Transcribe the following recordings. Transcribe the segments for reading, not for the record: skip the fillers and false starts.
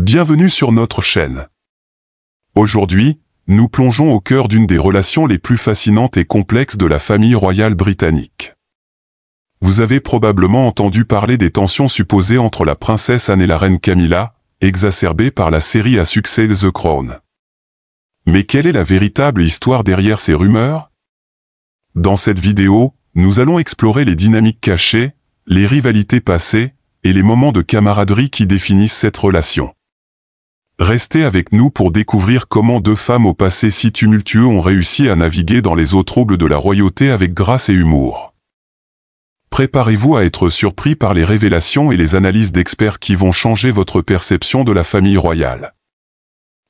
Bienvenue sur notre chaîne. Aujourd'hui, nous plongeons au cœur d'une des relations les plus fascinantes et complexes de la famille royale britannique. Vous avez probablement entendu parler des tensions supposées entre la princesse Anne et la reine Camilla, exacerbées par la série à succès The Crown. Mais quelle est la véritable histoire derrière ces rumeurs? Dans cette vidéo, nous allons explorer les dynamiques cachées, les rivalités passées, et les moments de camaraderie qui définissent cette relation. Restez avec nous pour découvrir comment deux femmes au passé si tumultueux ont réussi à naviguer dans les eaux troubles de la royauté avec grâce et humour. Préparez-vous à être surpris par les révélations et les analyses d'experts qui vont changer votre perception de la famille royale.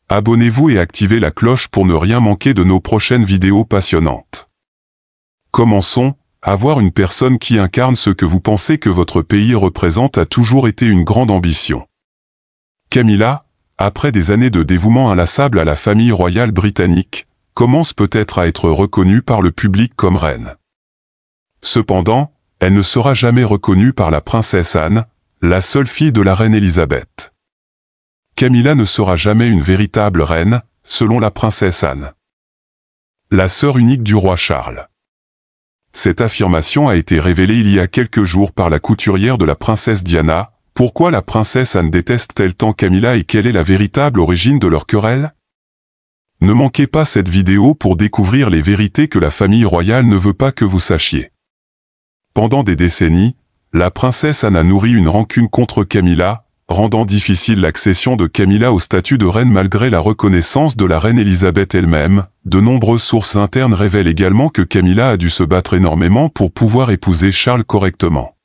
Abonnez-vous et activez la cloche pour ne rien manquer de nos prochaines vidéos passionnantes. Commençons. Avoir une personne qui incarne ce que vous pensez que votre pays représente a toujours été une grande ambition. Camilla, après des années de dévouement inlassable à la famille royale britannique, commence peut-être à être reconnue par le public comme reine. Cependant, elle ne sera jamais reconnue par la princesse Anne, la seule fille de la reine Élisabeth. Camilla ne sera jamais une véritable reine, selon la princesse Anne, la sœur unique du roi Charles. Cette affirmation a été révélée il y a quelques jours par la couturière de la princesse Diana. Pourquoi la princesse Anne déteste-t-elle tant Camilla et quelle est la véritable origine de leur querelle? Ne manquez pas cette vidéo pour découvrir les vérités que la famille royale ne veut pas que vous sachiez. Pendant des décennies, la princesse Anne a nourri une rancune contre Camilla, rendant difficile l'accession de Camilla au statut de reine malgré la reconnaissance de la reine Élisabeth elle-même. De nombreuses sources internes révèlent également que Camilla a dû se battre énormément pour pouvoir épouser Charles correctement.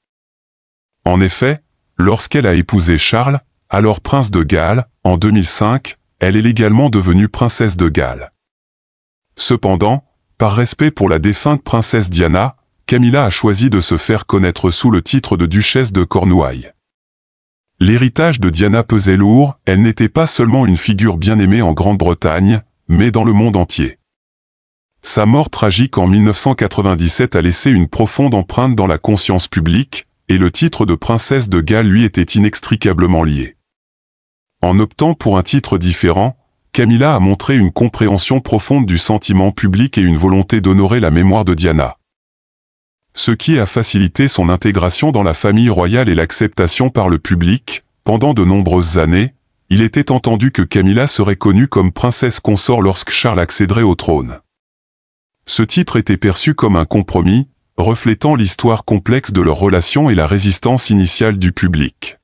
En effet, lorsqu'elle a épousé Charles, alors prince de Galles, en 2005, elle est légalement devenue princesse de Galles. Cependant, par respect pour la défunte princesse Diana, Camilla a choisi de se faire connaître sous le titre de duchesse de Cornouailles. L'héritage de Diana pesait lourd, elle n'était pas seulement une figure bien aimée en Grande-Bretagne, mais dans le monde entier. Sa mort tragique en 1997 a laissé une profonde empreinte dans la conscience publique, et le titre de princesse de Galles lui était inextricablement lié. En optant pour un titre différent, Camilla a montré une compréhension profonde du sentiment public et une volonté d'honorer la mémoire de Diana. Ce qui a facilité son intégration dans la famille royale et l'acceptation par le public. Pendant de nombreuses années, il était entendu que Camilla serait connue comme princesse consort lorsque Charles accéderait au trône. Ce titre était perçu comme un compromis, reflétant l'histoire complexe de leur relation et la résistance initiale du public.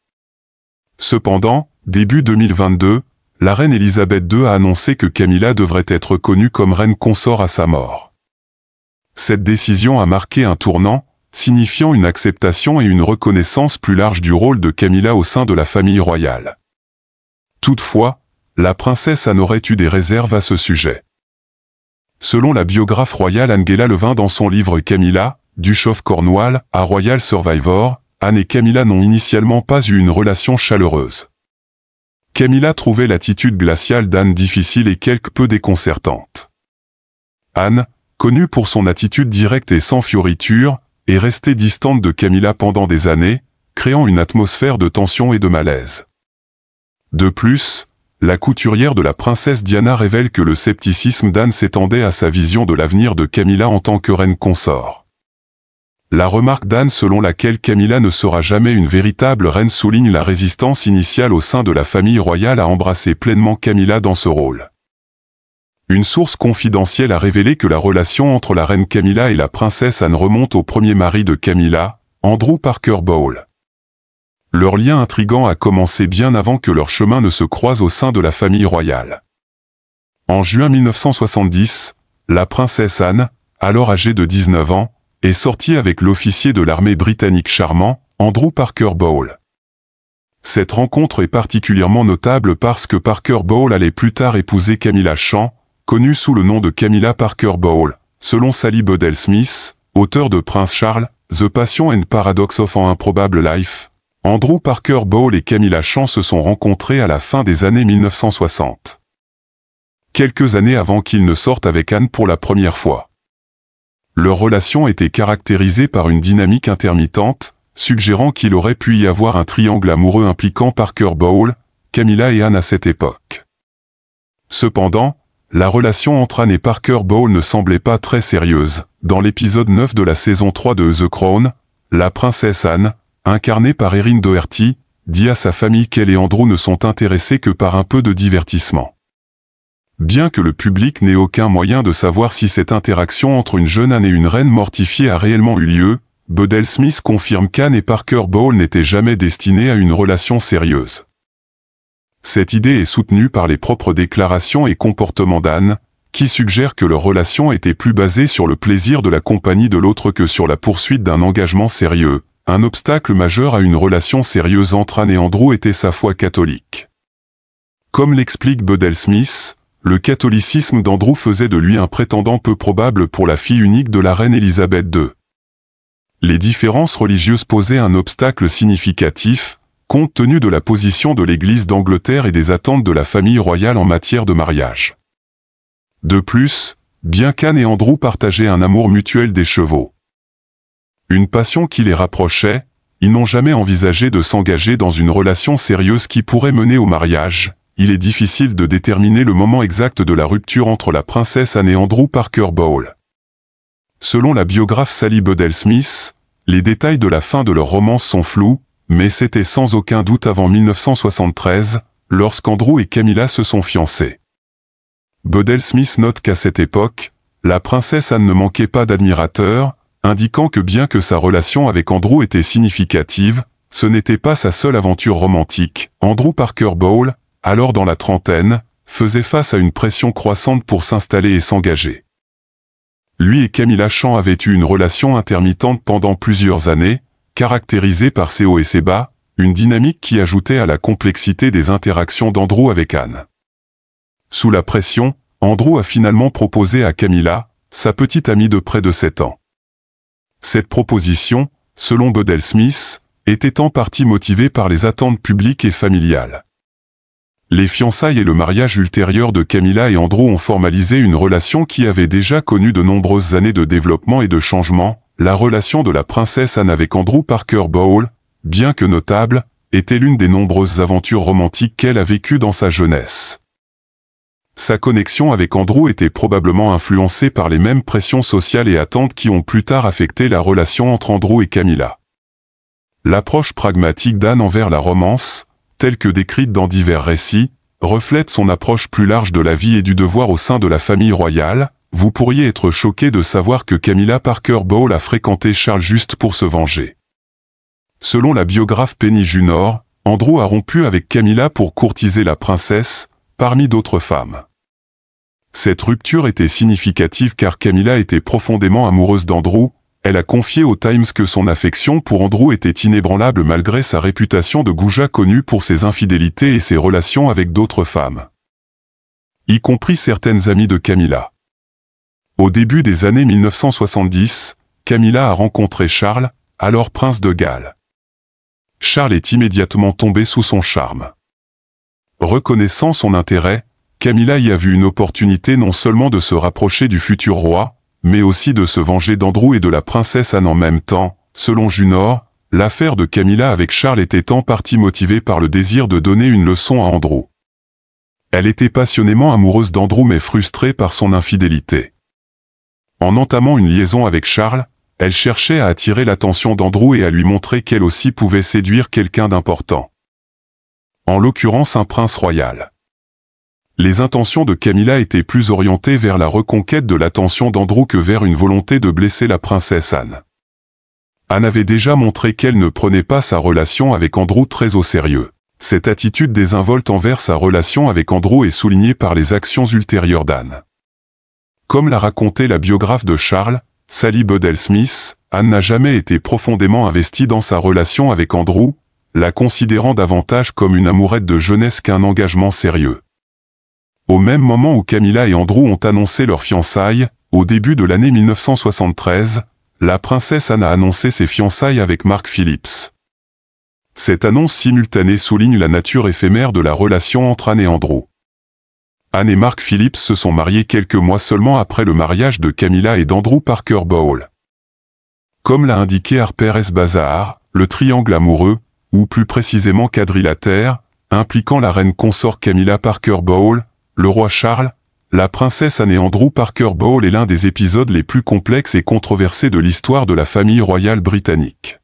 Cependant, début 2022, la reine Élisabeth II a annoncé que Camilla devrait être connue comme reine consort à sa mort. Cette décision a marqué un tournant, signifiant une acceptation et une reconnaissance plus large du rôle de Camilla au sein de la famille royale. Toutefois, la princesse Anne aurait eu des réserves à ce sujet. Selon la biographe royale Angela Levin dans son livre Camilla, Duchess of Cornwall, à Royal Survivor, Anne et Camilla n'ont initialement pas eu une relation chaleureuse. Camilla trouvait l'attitude glaciale d'Anne difficile et quelque peu déconcertante. Anne, connue pour son attitude directe et sans fioritures, est restée distante de Camilla pendant des années, créant une atmosphère de tension et de malaise. De plus, la couturière de la princesse Diana révèle que le scepticisme d'Anne s'étendait à sa vision de l'avenir de Camilla en tant que reine consort. La remarque d'Anne selon laquelle Camilla ne sera jamais une véritable reine souligne la résistance initiale au sein de la famille royale à embrasser pleinement Camilla dans ce rôle. Une source confidentielle a révélé que la relation entre la reine Camilla et la princesse Anne remonte au premier mari de Camilla, Andrew Parker Bowl. Leur lien intrigant a commencé bien avant que leur chemin ne se croise au sein de la famille royale. En juin 1970, la princesse Anne, alors âgée de 19 ans, est sortie avec l'officier de l'armée britannique charmant, Andrew Parker Bowl. Cette rencontre est particulièrement notable parce que Parker Bowl allait plus tard épouser Camilla Champ, connue sous le nom de Camilla Parker Bowl, selon Sally Bedell Smith, auteur de Prince Charles, The Passion and Paradox of an Improbable Life. Andrew Parker Bowl et Camilla Champ se sont rencontrés à la fin des années 1960. Quelques années avant qu'ils ne sortent avec Anne pour la première fois. Leur relation était caractérisée par une dynamique intermittente, suggérant qu'il aurait pu y avoir un triangle amoureux impliquant Parker Bowl, Camilla et Anne à cette époque. Cependant, la relation entre Anne et Parker Bowles ne semblait pas très sérieuse. Dans l'épisode 9 de la saison 3 de The Crown, la princesse Anne, incarnée par Erin Doherty, dit à sa famille qu'elle et Andrew ne sont intéressés que par un peu de divertissement. Bien que le public n'ait aucun moyen de savoir si cette interaction entre une jeune Anne et une reine mortifiée a réellement eu lieu, Bedell Smith confirme qu'Anne et Parker Bowles n'étaient jamais destinés à une relation sérieuse. Cette idée est soutenue par les propres déclarations et comportements d'Anne, qui suggèrent que leur relation était plus basée sur le plaisir de la compagnie de l'autre que sur la poursuite d'un engagement sérieux. Un obstacle majeur à une relation sérieuse entre Anne et Andrew était sa foi catholique. Comme l'explique Bedell Smith, le catholicisme d'Andrew faisait de lui un prétendant peu probable pour la fille unique de la reine Élisabeth II. Les différences religieuses posaient un obstacle significatif, compte tenu de la position de l'Église d'Angleterre et des attentes de la famille royale en matière de mariage. De plus, bien qu'Anne et Andrew partageaient un amour mutuel des chevaux, une passion qui les rapprochait, ils n'ont jamais envisagé de s'engager dans une relation sérieuse qui pourrait mener au mariage. Il est difficile de déterminer le moment exact de la rupture entre la princesse Anne et Andrew Parker Bowles. Selon la biographe Sally Bedell Smith, les détails de la fin de leur romance sont flous, mais c'était sans aucun doute avant 1973, lorsqu'Andrew et Camilla se sont fiancés. Bedell Smith note qu'à cette époque, la princesse Anne ne manquait pas d'admirateurs, indiquant que bien que sa relation avec Andrew était significative, ce n'était pas sa seule aventure romantique. Andrew Parker Bowles, alors dans la trentaine, faisait face à une pression croissante pour s'installer et s'engager. Lui et Camilla Champ avaient eu une relation intermittente pendant plusieurs années, caractérisée par ses hauts et ses bas, une dynamique qui ajoutait à la complexité des interactions d'Andrew avec Anne. Sous la pression, Andrew a finalement proposé à Camilla, sa petite amie de près de 7 ans. Cette proposition, selon Bedell Smith, était en partie motivée par les attentes publiques et familiales. Les fiançailles et le mariage ultérieur de Camilla et Andrew ont formalisé une relation qui avait déjà connu de nombreuses années de développement et de changement. La relation de la princesse Anne avec Andrew Parker Bowles, bien que notable, était l'une des nombreuses aventures romantiques qu'elle a vécues dans sa jeunesse. Sa connexion avec Andrew était probablement influencée par les mêmes pressions sociales et attentes qui ont plus tard affecté la relation entre Andrew et Camilla. L'approche pragmatique d'Anne envers la romance, telle que décrite dans divers récits, reflète son approche plus large de la vie et du devoir au sein de la famille royale. Vous pourriez être choqué de savoir que Camilla Parker Bowles a fréquenté Charles juste pour se venger. Selon la biographe Penny Junor, Andrew a rompu avec Camilla pour courtiser la princesse, parmi d'autres femmes. Cette rupture était significative car Camilla était profondément amoureuse d'Andrew. Elle a confié au Times que son affection pour Andrew était inébranlable malgré sa réputation de goujat connu pour ses infidélités et ses relations avec d'autres femmes, y compris certaines amies de Camilla. Au début des années 1970, Camilla a rencontré Charles, alors prince de Galles. Charles est immédiatement tombé sous son charme. Reconnaissant son intérêt, Camilla y a vu une opportunité non seulement de se rapprocher du futur roi, mais aussi de se venger d'Andrew et de la princesse Anne en même temps. Selon Junor, l'affaire de Camilla avec Charles était en partie motivée par le désir de donner une leçon à Andrew. Elle était passionnément amoureuse d'Andrew mais frustrée par son infidélité. En entamant une liaison avec Charles, elle cherchait à attirer l'attention d'Andrew et à lui montrer qu'elle aussi pouvait séduire quelqu'un d'important. En l'occurrence un prince royal. Les intentions de Camilla étaient plus orientées vers la reconquête de l'attention d'Andrew que vers une volonté de blesser la princesse Anne. Anne avait déjà montré qu'elle ne prenait pas sa relation avec Andrew très au sérieux. Cette attitude désinvolte envers sa relation avec Andrew est soulignée par les actions ultérieures d'Anne. Comme l'a raconté la biographe de Charles, Sally Bedell Smith, Anne n'a jamais été profondément investie dans sa relation avec Andrew, la considérant davantage comme une amourette de jeunesse qu'un engagement sérieux. Au même moment où Camilla et Andrew ont annoncé leur fiançailles, au début de l'année 1973, la princesse Anne a annoncé ses fiançailles avec Mark Phillips. Cette annonce simultanée souligne la nature éphémère de la relation entre Anne et Andrew. Anne et Mark Phillips se sont mariés quelques mois seulement après le mariage de Camilla et d'Andrew Parker Bowles. Comme l'a indiqué Harper's Bazaar, le triangle amoureux, ou plus précisément quadrilatère, impliquant la reine consort Camilla Parker Bowles, le roi Charles, la princesse Anne et Andrew Parker Bowles est l'un des épisodes les plus complexes et controversés de l'histoire de la famille royale britannique.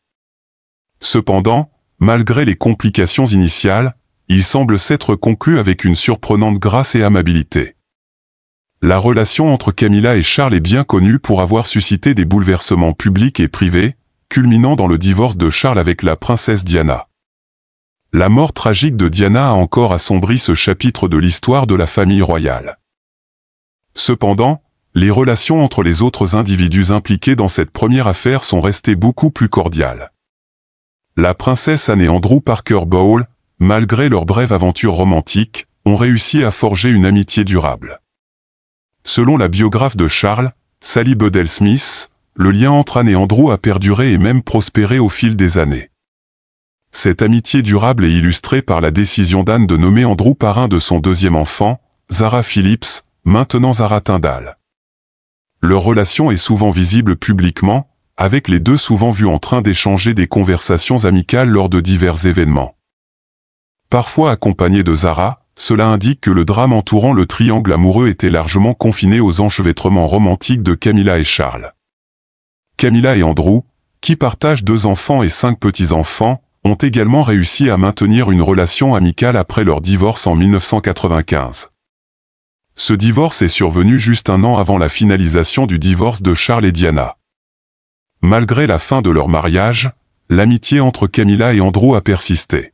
Cependant, malgré les complications initiales, il semble s'être conclu avec une surprenante grâce et amabilité. La relation entre Camilla et Charles est bien connue pour avoir suscité des bouleversements publics et privés, culminant dans le divorce de Charles avec la princesse Diana. La mort tragique de Diana a encore assombri ce chapitre de l'histoire de la famille royale. Cependant, les relations entre les autres individus impliqués dans cette première affaire sont restées beaucoup plus cordiales. La princesse Anne et Andrew Parker Bowles, malgré leur brève aventure romantique, ont réussi à forger une amitié durable. Selon la biographe de Charles, Sally Bedell Smith, le lien entre Anne et Andrew a perduré et même prospéré au fil des années. Cette amitié durable est illustrée par la décision d'Anne de nommer Andrew parrain de son deuxième enfant, Zara Phillips, maintenant Zara Tyndall. Leur relation est souvent visible publiquement, avec les deux souvent vus en train d'échanger des conversations amicales lors de divers événements. Parfois accompagnés de Zara, cela indique que le drame entourant le triangle amoureux était largement confiné aux enchevêtrements romantiques de Camilla et Charles. Camilla et Andrew, qui partagent 2 enfants et 5 petits-enfants, ont également réussi à maintenir une relation amicale après leur divorce en 1995. Ce divorce est survenu juste 1 an avant la finalisation du divorce de Charles et Diana. Malgré la fin de leur mariage, l'amitié entre Camilla et Andrew a persisté.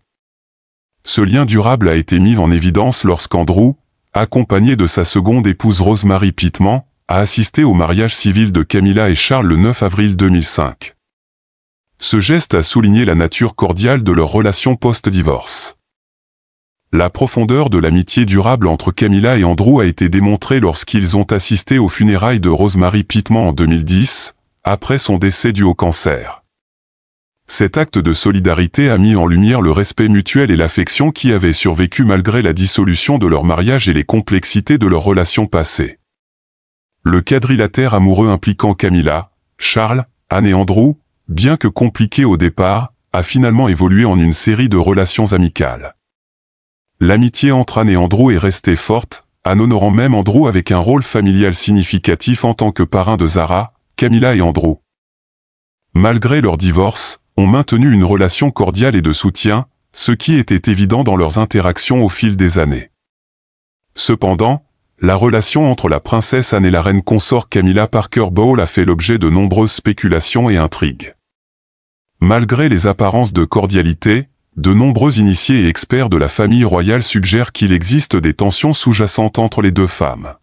Ce lien durable a été mis en évidence lorsqu'Andrew, accompagné de sa seconde épouse Rosemary Pittman, a assisté au mariage civil de Camilla et Charles le 9 avril 2005. Ce geste a souligné la nature cordiale de leur relation post-divorce. La profondeur de l'amitié durable entre Camilla et Andrew a été démontrée lorsqu'ils ont assisté aux funérailles de Rosemary Pittman en 2010, après son décès dû au cancer. Cet acte de solidarité a mis en lumière le respect mutuel et l'affection qui avaient survécu malgré la dissolution de leur mariage et les complexités de leur relation passée. Le quadrilatère amoureux impliquant Camilla, Charles, Anne et Andrew, bien que compliqué au départ, a finalement évolué en une série de relations amicales. L'amitié entre Anne et Andrew est restée forte, Anne honorant même Andrew avec un rôle familial significatif en tant que parrain de Zara, Camilla et Andrew. Malgré leur divorce, ont maintenu une relation cordiale et de soutien, ce qui était évident dans leurs interactions au fil des années. Cependant, la relation entre la princesse Anne et la reine consort Camilla Parker Bowles a fait l'objet de nombreuses spéculations et intrigues. Malgré les apparences de cordialité, de nombreux initiés et experts de la famille royale suggèrent qu'il existe des tensions sous-jacentes entre les 2 femmes.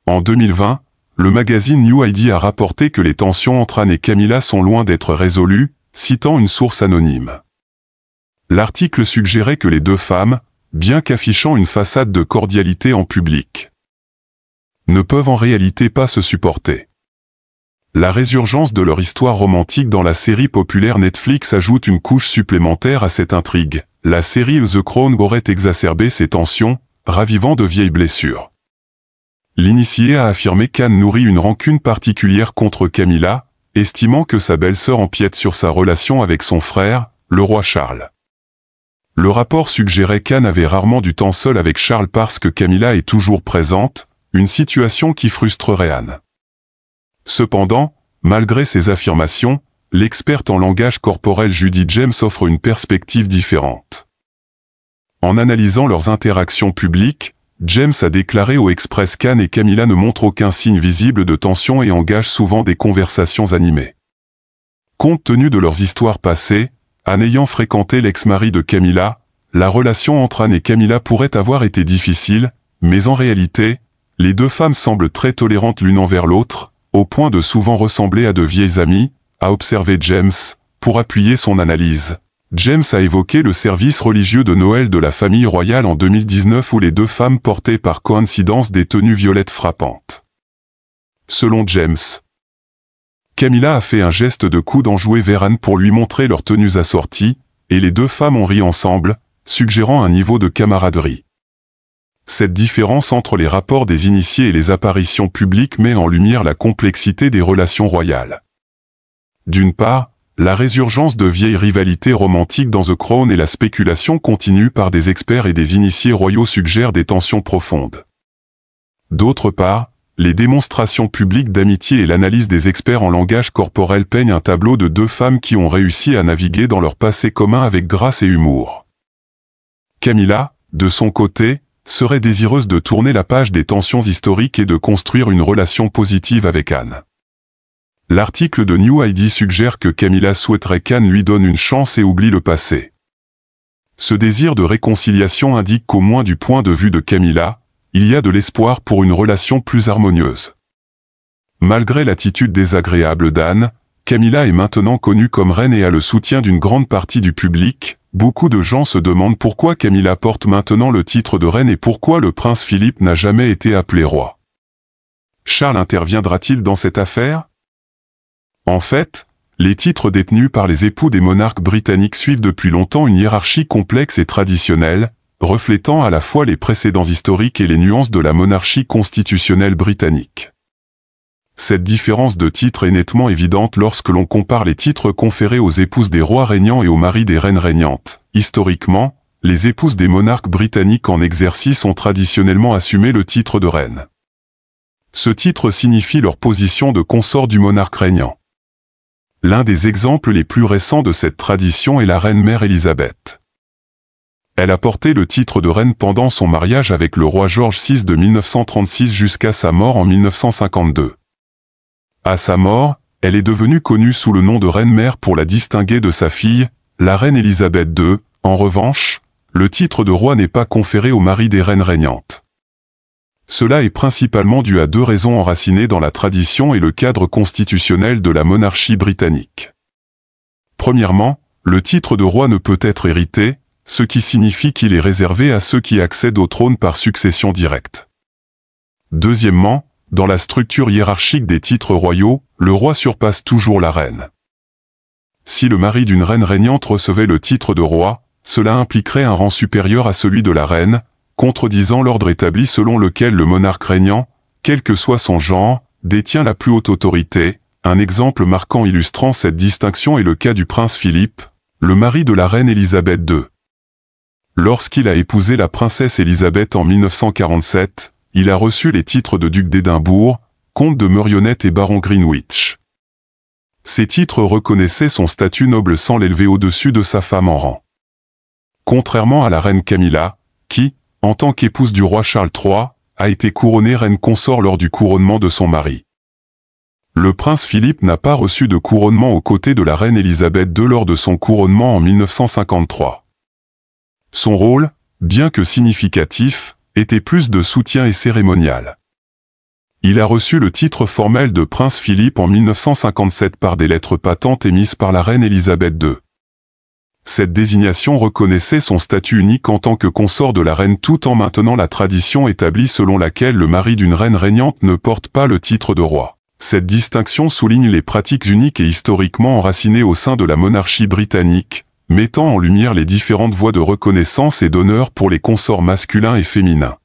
En 2020, le magazine New ID a rapporté que les tensions entre Anne et Camilla sont loin d'être résolues, citant une source anonyme. L'article suggérait que les 2 femmes, bien qu'affichant une façade de cordialité en public, ne peuvent en réalité pas se supporter. La résurgence de leur histoire romantique dans la série populaire Netflix ajoute une couche supplémentaire à cette intrigue. La série The Crown aurait exacerbé ces tensions, ravivant de vieilles blessures. L'initié a affirmé qu'Anne nourrit une rancune particulière contre Camilla, estimant que sa belle-sœur empiète sur sa relation avec son frère, le roi Charles. Le rapport suggérait qu'Anne avait rarement du temps seul avec Charles parce que Camilla est toujours présente, une situation qui frustrerait Anne. Cependant, malgré ces affirmations, l'experte en langage corporel Judy James offre une perspective différente. En analysant leurs interactions publiques, James a déclaré au Express qu'Anne et Camilla ne montrent aucun signe visible de tension et engagent souvent des conversations animées. Compte tenu de leurs histoires passées, Anne ayant fréquenté l'ex-mari de Camilla, la relation entre Anne et Camilla pourrait avoir été difficile, mais en réalité, les 2 femmes semblent très tolérantes l'une envers l'autre, au point de souvent ressembler à de vieilles amies, a observé James, pour appuyer son analyse. James a évoqué le service religieux de Noël de la famille royale en 2019 où les 2 femmes portaient par coïncidence des tenues violettes frappantes. Selon James, Camilla a fait un geste de coude enjoué vers Anne pour lui montrer leurs tenues assorties, et les 2 femmes ont ri ensemble, suggérant un niveau de camaraderie. Cette différence entre les rapports des initiés et les apparitions publiques met en lumière la complexité des relations royales. D'une part, la résurgence de vieilles rivalités romantiques dans The Crown et la spéculation continue par des experts et des initiés royaux suggèrent des tensions profondes. D'autre part, les démonstrations publiques d'amitié et l'analyse des experts en langage corporel peignent un tableau de deux femmes qui ont réussi à naviguer dans leur passé commun avec grâce et humour. Camilla, de son côté, serait désireuse de tourner la page des tensions historiques et de construire une relation positive avec Anne. L'article de New ID suggère que Camilla souhaiterait qu'Anne lui donne une chance et oublie le passé. Ce désir de réconciliation indique qu'au moins du point de vue de Camilla, il y a de l'espoir pour une relation plus harmonieuse. Malgré l'attitude désagréable d'Anne, Camilla est maintenant connue comme reine et a le soutien d'une grande partie du public. Beaucoup de gens se demandent pourquoi Camilla porte maintenant le titre de reine et pourquoi le prince Philippe n'a jamais été appelé roi. Charles interviendra-t-il dans cette affaire ? En fait, les titres détenus par les époux des monarques britanniques suivent depuis longtemps une hiérarchie complexe et traditionnelle, reflétant à la fois les précédents historiques et les nuances de la monarchie constitutionnelle britannique. Cette différence de titre est nettement évidente lorsque l'on compare les titres conférés aux épouses des rois régnants et aux maris des reines régnantes. Historiquement, les épouses des monarques britanniques en exercice ont traditionnellement assumé le titre de reine. Ce titre signifie leur position de consort du monarque régnant. L'un des exemples les plus récents de cette tradition est la reine-mère Élisabeth. Elle a porté le titre de reine pendant son mariage avec le roi George VI de 1936 jusqu'à sa mort en 1952. À sa mort, elle est devenue connue sous le nom de reine-mère pour la distinguer de sa fille, la reine Élisabeth II. En revanche, le titre de roi n'est pas conféré au mari des reines régnantes. Cela est principalement dû à deux raisons enracinées dans la tradition et le cadre constitutionnel de la monarchie britannique. Premièrement, le titre de roi ne peut être hérité, ce qui signifie qu'il est réservé à ceux qui accèdent au trône par succession directe. Deuxièmement, dans la structure hiérarchique des titres royaux, le roi surpasse toujours la reine. Si le mari d'une reine régnante recevait le titre de roi, cela impliquerait un rang supérieur à celui de la reine, contredisant l'ordre établi selon lequel le monarque régnant, quel que soit son genre, détient la plus haute autorité. Un exemple marquant illustrant cette distinction est le cas du prince Philippe, le mari de la reine Élisabeth II. Lorsqu'il a épousé la princesse Élisabeth en 1947, il a reçu les titres de duc d'Édimbourg, comte de Merioneth et baron Greenwich. Ces titres reconnaissaient son statut noble sans l'élever au-dessus de sa femme en rang. Contrairement à la reine Camilla, qui, en tant qu'épouse du roi Charles III, a été couronnée reine consort lors du couronnement de son mari. Le prince Philippe n'a pas reçu de couronnement aux côtés de la reine Élisabeth II lors de son couronnement en 1953. Son rôle, bien que significatif, était plus de soutien et cérémonial. Il a reçu le titre formel de prince Philippe en 1957 par des lettres patentes émises par la reine Élisabeth II. Cette désignation reconnaissait son statut unique en tant que consort de la reine tout en maintenant la tradition établie selon laquelle le mari d'une reine régnante ne porte pas le titre de roi. Cette distinction souligne les pratiques uniques et historiquement enracinées au sein de la monarchie britannique, mettant en lumière les différentes voies de reconnaissance et d'honneur pour les consorts masculins et féminins.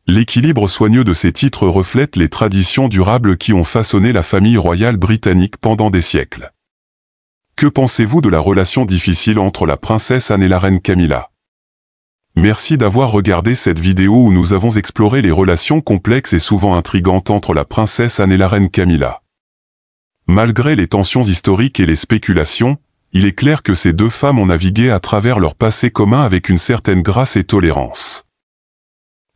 L'équilibre soigneux de ces titres reflète les traditions durables qui ont façonné la famille royale britannique pendant des siècles. Que pensez-vous de la relation difficile entre la princesse Anne et la reine Camilla? Merci d'avoir regardé cette vidéo où nous avons exploré les relations complexes et souvent intrigantes entre la princesse Anne et la reine Camilla. Malgré les tensions historiques et les spéculations, il est clair que ces deux femmes ont navigué à travers leur passé commun avec une certaine grâce et tolérance.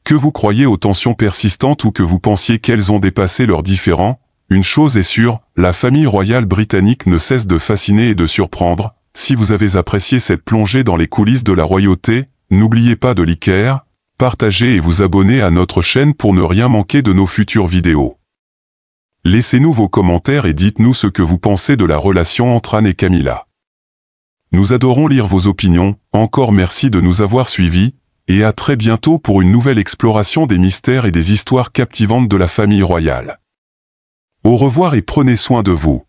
Que vous croyez aux tensions persistantes ou que vous pensiez qu'elles ont dépassé leurs différends, une chose est sûre, la famille royale britannique ne cesse de fasciner et de surprendre. Si vous avez apprécié cette plongée dans les coulisses de la royauté, n'oubliez pas de liker, partager et vous abonner à notre chaîne pour ne rien manquer de nos futures vidéos. Laissez-nous vos commentaires et dites-nous ce que vous pensez de la relation entre Anne et Camilla. Nous adorons lire vos opinions, encore merci de nous avoir suivis, et à très bientôt pour une nouvelle exploration des mystères et des histoires captivantes de la famille royale. Au revoir et prenez soin de vous.